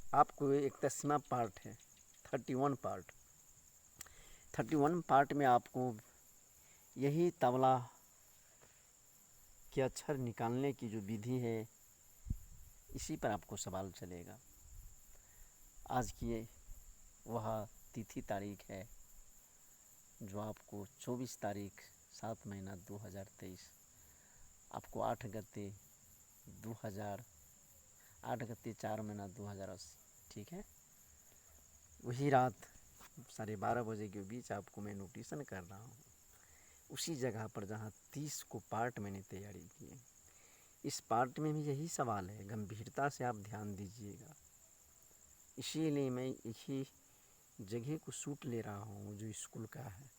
आपको 31वां पार्ट है, 31 part. 31 part में आपको यही तबला के अक्षर निकालने की जो विधि है, इसी पर आपको सवाल चलेगा। आज की वह तिथि तारीख है जो आपको 24 तारीख 7 महीना 2023, आपको 8 गते 4 महीना 2080, ठीक है। वही रात 12:30 बजे के बीच आपको मैं नोटिसन कर रहा हूँ, उसी जगह पर जहाँ 30 को पार्ट मैंने तैयारी की है। इस पार्ट में भी यही सवाल है, गंभीरता से आप ध्यान दीजिएगा। इसीलिए मैं एक ही जगह को शूट ले रहा हूँ जो स्कूल का है,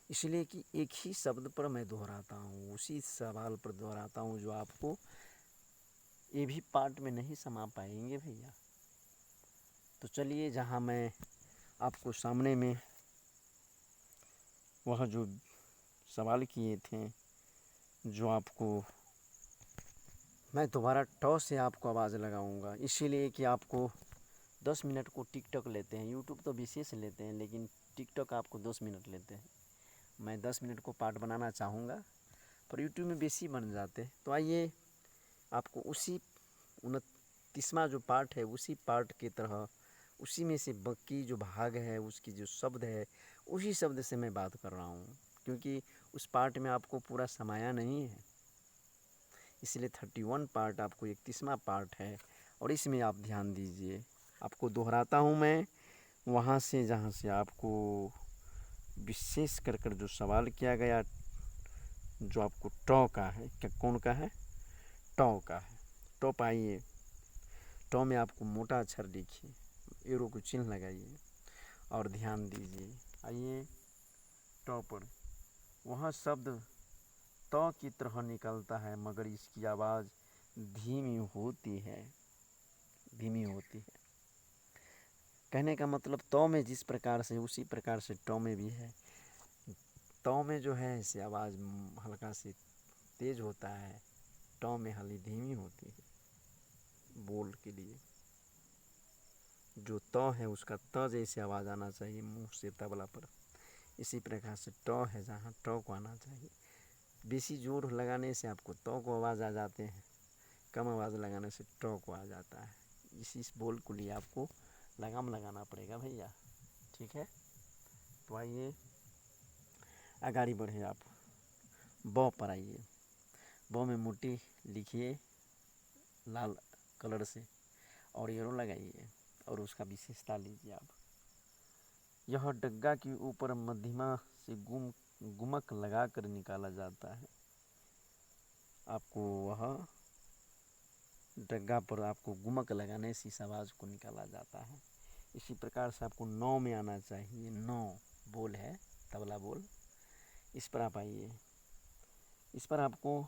इसलिए कि एक ही शब्द पर मैं दोहराता हूँ, उसी सवाल पर दोहराता हूँ जो आपको ये भी पार्ट में नहीं समा पाएंगे भैया। तो चलिए, जहाँ मैं आपको सामने में वह जो सवाल किए थे, जो आपको मैं दोबारा टॉस से आपको आवाज़ लगाऊंगा, इसीलिए कि आपको 10 मिनट को टिकटॉक लेते हैं, यूट्यूब तो विशेष लेते हैं, लेकिन टिकटॉक आपको 10 मिनट लेते हैं। मैं 10 मिनट को पार्ट बनाना चाहूँगा, पर यूट्यूब में बेसी बन जाते हैं। तो आइए, आपको उसी 29वां जो पार्ट है, उसी पार्ट की तरह उसी में से बाकी जो भाग है, उसकी जो शब्द है, उसी शब्द से मैं बात कर रहा हूँ, क्योंकि उस पार्ट में आपको पूरा समाया नहीं है। इसलिए 31 पार्ट आपको 31वां पार्ट है, और इसमें आप ध्यान दीजिए। आपको दोहराता हूँ मैं वहाँ से जहाँ से आपको विशेष कर जो सवाल किया गया, जो आपको टॉ का है, क्या कौन का है, टॉ का है। टॉ पाइए, टॉ में आपको मोटा अक्षर लिखिए, एरो को चिन्ह लगाइए और ध्यान दीजिए। आइए टॉ पर, वह शब्द तौ की तरह निकलता है, मगर इसकी आवाज़ धीमी होती है, धीमी होती है। कहने का मतलब तौ में जिस प्रकार से, उसी प्रकार से टॉ में भी है। तौ में जो है इसे आवाज़ हल्का से तेज होता है, टॉ में हल्की धीमी होती है। बोल के लिए जो तौ है उसका त जैसे आवाज़ आना चाहिए मुंह से तबला पर, इसी प्रकार से टॉ है जहाँ टॉ को आना चाहिए। बेसी जोर लगाने से आपको तौ को आवाज़ आ जाते हैं, कम आवाज़ लगाने से टॉ को आ जाता है। इस बोल को लिए आपको लगाम लगाना पड़ेगा भैया, ठीक है। तो आइए आगे बढ़े, आप ब पर आइए। ब में मोटी लिखिए लाल कलर से और एरो लगाइए, और उसका विशेषता लीजिए आप। यह डग्गा के ऊपर मध्यमा से गुमक लगाकर निकाला जाता है। आपको वह डग्गा पर आपको गुमक लगाने से इस आवाज़ को निकाला जाता है। इसी प्रकार से आपको 9 में आना चाहिए। 9 बोल है, तबला बोल। इस पर आप आइए। इस पर आपको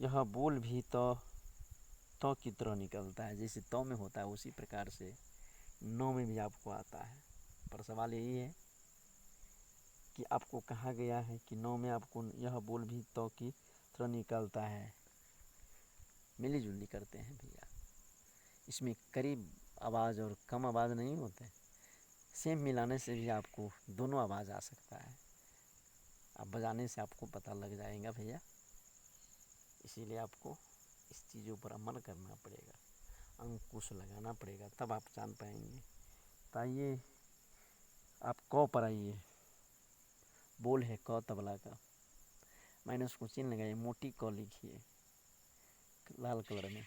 यह बोल भी तो की तरह निकलता है, जैसे तो में होता है उसी प्रकार से 9 में भी आपको आता है। पर सवाल यही है कि आपको कहा गया है कि 9 में आपको यह बोल भी तो की तरह निकलता है। मिली जुली करते हैं भैया, इसमें करीब आवाज़ और कम आवाज़ नहीं होते, सेम मिलाने से भी आपको दोनों आवाज़ आ सकता है। आप बजाने से आपको पता लग जाएगा भैया, इसीलिए आपको इस चीज़ों पर अमल करना पड़ेगा, अंकुश लगाना पड़ेगा, तब आप जान पाएंगे। तो आइए आप क पर आइए। बोल है क तबला का, मैंने उसको चिन्ह लगाई, मोटी क लिखिए लाल कलर में,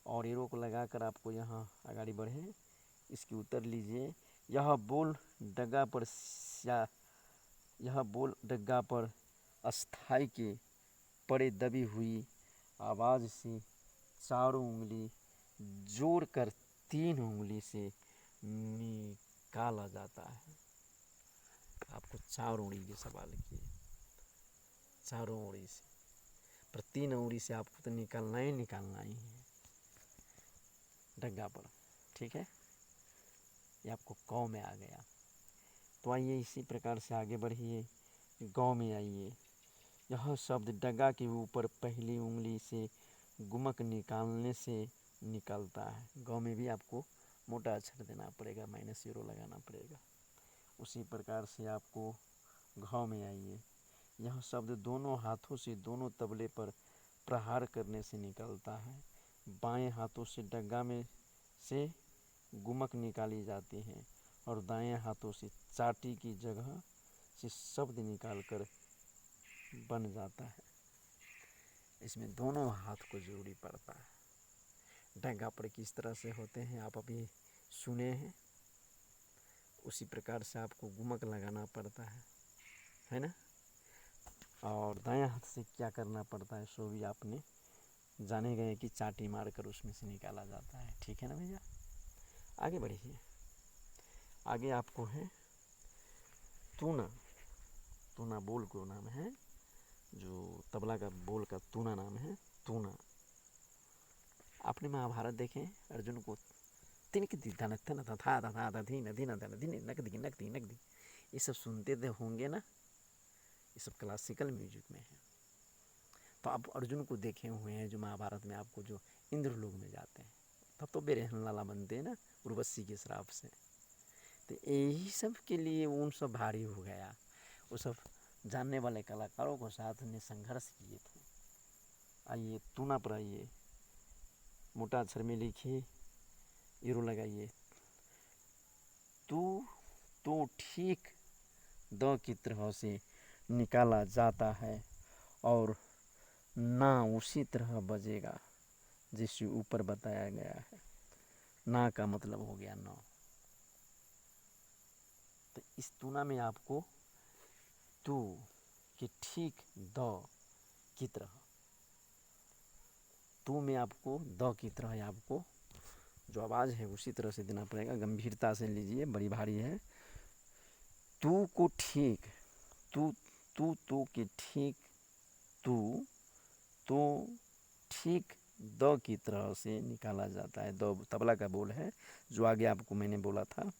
और एरो को लगाकर आपको यहाँ आगे बढ़े, इसकी उत्तर लीजिए। यह बोल डग्गा पर अस्थाई के पड़े दबी हुई आवाज़ से चारों उंगली जोड़ कर 3 उंगली से निकाला जाता है। आपको 4 उंगली के सवाल किए, चारों उंगली से, पर 3 उंगली से आपको तो निकालना ही है डग्गा पर, ठीक है। ये आपको क में आ गया। तो आइए इसी प्रकार से आगे बढ़िए, ग में आइए। यह शब्द डग्गा के ऊपर पहली उंगली से गुमक निकालने से निकलता है। गाँव में भी आपको मोटा अक्षर देना पड़ेगा, -0 लगाना पड़ेगा। उसी प्रकार से आपको घ में आइए, यह शब्द दोनों हाथों से दोनों तबले पर प्रहार करने से निकलता है। बाएं हाथों से डग्गा में से गुमक निकाली जाती है और दाएं हाथों से चाटी की जगह से शब्द निकालकर बन जाता है। इसमें दोनों हाथ को जरूरी पड़ता है। डग्गा पर किस तरह से होते हैं आप अभी सुने हैं, उसी प्रकार से आपको गुमक लगाना पड़ता है ना। और दाएं हाथ से क्या करना पड़ता है सो भी आपने जाने गए कि चाटी मारकर उसमें से निकाला जाता है। ठीक है ना भैया, आगे बढ़िए। आगे आपको है तूना। तूना बोल को नाम है, जो तबला का बोल का तूना नाम है तूना। आपने महाभारत देखे अर्जुन को ये सब सुनते थे होंगे ना, ये सब क्लासिकल म्यूजिक में है। तो आप अर्जुन को देखे हुए हैं जो महाभारत में आपको जो इंद्रलोक में जाते हैं, तब तो बेरहन लाला बनते हैं ना उर्वशी के श्राप से। तो यही सब के लिए उन सब भारी हो गया। वो सब जानने वाले कलाकारों को साथ में संघर्ष किए थे। आइए तूना पर आइए, मोटा अक्षर में लिखिए, ईरो लगाइए। तू तो ठीक द की तरह से निकाला जाता है और ना उसी तरह बजेगा जिसे ऊपर बताया गया है। ना का मतलब हो गया नौ। तो इस तूना में आपको तू कि ठीक द की तरह, तू में आपको द की तरह आपको जो आवाज़ है उसी तरह से देना पड़ेगा। गंभीरता से लीजिए, बड़ी भारी है। तू को ठीक, तू तू तू की ठीक, तू तो ठीक द की तरह से निकाला जाता है। द तबला का बोल है, जो आगे आपको मैंने बोला था,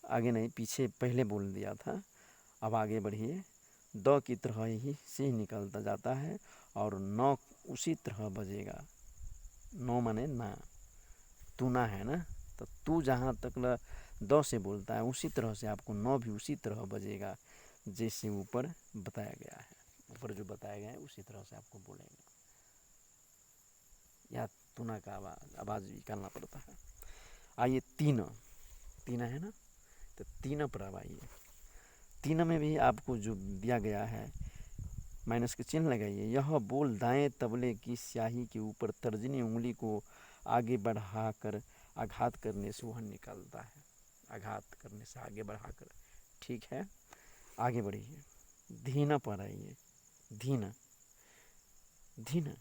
आगे नहीं पीछे पहले बोल दिया था। अब आगे बढ़िए। द की तरह ही से निकलता जाता है और नौ उसी तरह बजेगा। नौ माने ना, तू ना है ना, तो तू जहाँ तक द से बोलता है उसी तरह से आपको नौ भी उसी तरह बजेगा जैसे ऊपर बताया गया है। ऊपर जो बताया गया है उसी तरह से आपको बोलेंगे। या तूना का आवाज़ निकालना पड़ता है। आइए तीन, तीन है ना, तो तीन पर अब आइए। तीन में भी आपको जो दिया गया है माइनस के चिन्ह लगाइए। यह बोल दाएं तबले की स्याही के ऊपर तर्जनी उंगली को आगे बढ़ाकर आघात करने से वह निकलता है। आघात करने से आगे बढ़ाकर, ठीक है। आगे बढ़िए, धीना पर आइए। धीना, धीना